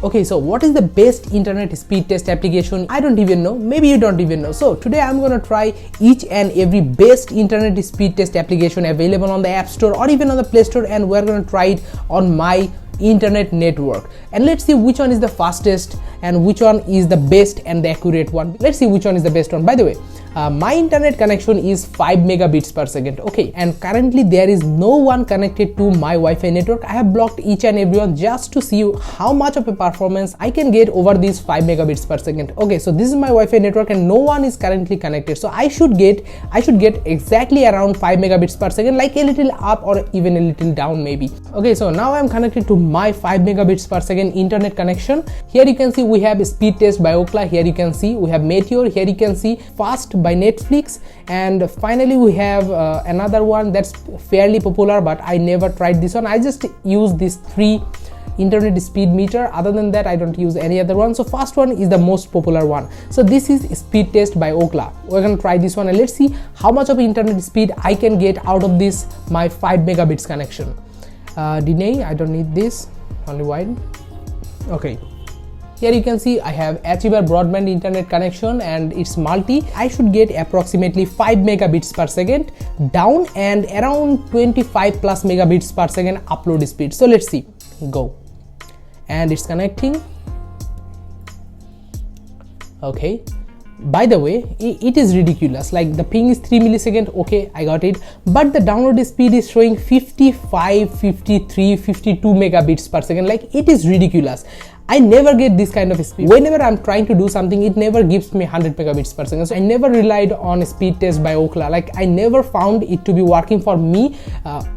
Okay, so what is the best internet speed test application? I don't even know, maybe you don't even know. So today I'm gonna try each and every best internet speed test application available on the App Store or even on the Play Store, and we're gonna try it on my internet network, and let's see which one is the fastest and which one is the best and the accurate one. Let's see which one is the best one. By the way, my internet connection is 5 megabits per second. Okay, and currently there is no one connected to my Wi-Fi network. I have blocked each and everyone just to see how much of a performance I can get over these 5 megabits per second. Okay, so this is my Wi-Fi network and no one is currently connected, so I should get exactly around 5 megabits per second, like a little up or even a little down maybe. Okay, so now I'm connected to my 5 megabits per second internet connection. Here you can see we have SpeedTest by Ookla. Here you can see we have Meteor. Here you can see Fast by Netflix, and finally we have another one that's fairly popular, but I never tried this one. I just use these 3 internet speed meter. Other than that, I don't use any other one. So first one is the most popular one. So this is SpeedTest by Ookla. We're gonna try this one and let's see how much of internet speed I can get out of this my 5 megabits connection. Deny, I don't need this, only wide. Okay, here you can see I have Achiever broadband internet connection and it's multi. I should get approximately 5 megabits per second down and around 25 plus megabits per second upload speed. So let's see, go, and it's connecting. Okay, by the way, it is ridiculous, like the ping is 3 milliseconds. Okay, I got it, but the download speed is showing 55, 53, 52 megabits per second. Like, it is ridiculous. I never get this kind of speed. Whenever I'm trying to do something, it never gives me 100 megabits per second. So I never relied on speed test by Ookla. Like, I never found it to be working for me.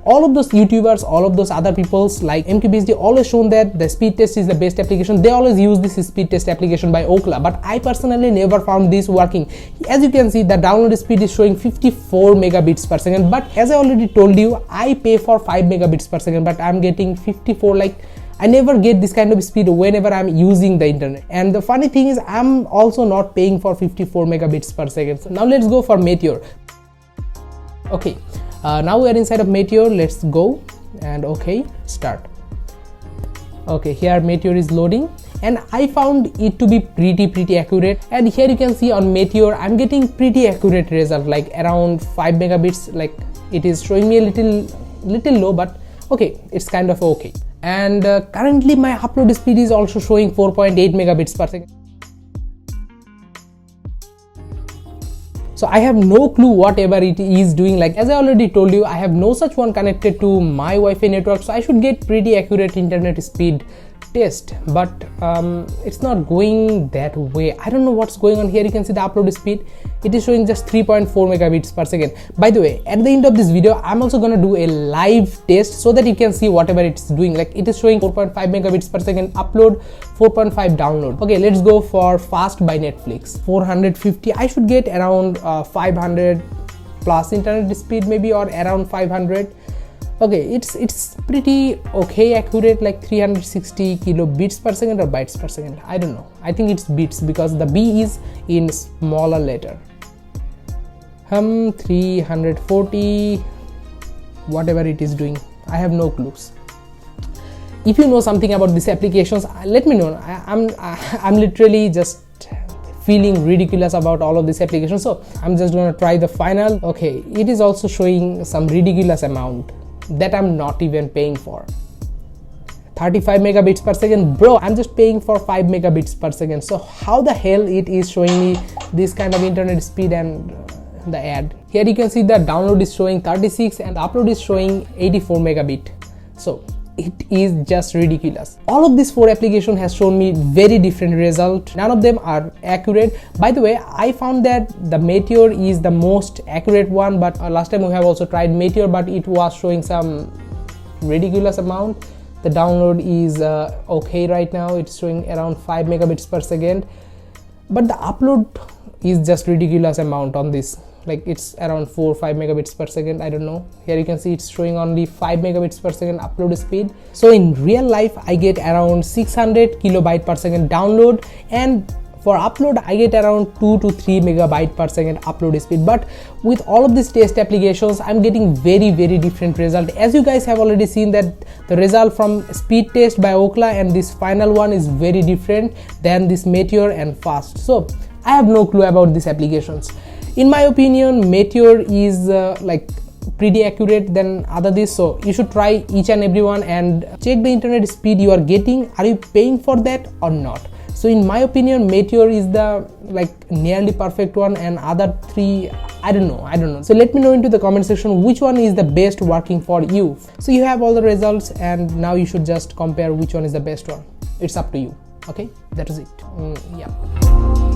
All of those YouTubers, all of those other people's like MQBSD always shown that the speed test is the best application. They always use this speed test application by Ookla, but I personally never found this working. As you can see, the download speed is showing 54 megabits per second, but as I already told you, I pay for 5 megabits per second, but I'm getting 54. Like, I never get this kind of speed whenever I'm using the internet. And the funny thing is, I'm also not paying for 54 megabits per second. So now let's go for Meteor. Okay, now we are inside of Meteor. Let's go and okay, start. Okay, here Meteor is loading and I found it to be pretty accurate. And here you can see on Meteor I'm getting pretty accurate result, like around 5 megabits. Like, it is showing me a little low, but okay, it's kind of okay. And currently my upload speed is also showing 4.8 megabits per second. So I have no clue whatever it is doing. Like, as I already told you, I have no such one connected to my Wi-Fi network, so I should get pretty accurate internet speed test, but it's not going that way. I don't know what's going on. Here you can see the upload speed, it is showing just 3.4 megabits per second. By the way, at the end of this video I'm also gonna do a live test so that you can see whatever it's doing. Like, it is showing 4.5 megabits per second upload, 4.5 download. Okay, let's go for Fast by Netflix. 450, I should get around 500 plus internet speed, maybe, or around 500. Okay, it's pretty okay accurate, like 360 kilobits per second or bytes per second. I don't know, I think it's bits because the B is in smaller letter. 340, whatever it is doing, I have no clues. If you know something about these applications, let me know. I'm literally just feeling ridiculous about all of these applications, so I'm just gonna try the final. Okay, it is also showing some ridiculous amount that I'm not even paying for. 35 megabits per second, bro. I'm just paying for 5 megabits per second. So how the hell it is showing me this kind of internet speed and the ad? Here you can see the download is showing 36 and the upload is showing 84 megabit. So it is just ridiculous. All of these 4 applications has shown me very different result. None of them are accurate. By the way, I found that the Meteor is the most accurate one, but last time we have also tried Meteor, but it was showing some ridiculous amount. The download is okay right now. It's showing around 5 megabits per second, but the upload is just ridiculous amount on this. Like, it's around 4 or 5 megabits per second. I don't know. Here you can see it's showing only 5 megabits per second upload speed. So in real life I get around 600 kilobyte per second download and For upload I get around 2 to 3 megabyte per second upload speed, but with all of these test applications I'm getting very different result. As you guys have already seen that the result from SpeedTest by Ookla and this final one is very different than this Meteor and Fast. So I have no clue about these applications. In my opinion, Meteor is like pretty accurate than other this, so you should try each and every one and check the internet speed you are getting. Are you paying for that or not? So in my opinion, Meteor is the like nearly perfect one, and other three I don't know. So let me know into the comment section which one is the best working for you. So you have all the results, and now you should just compare which one is the best one. It's up to you. Okay, that is it. Yeah.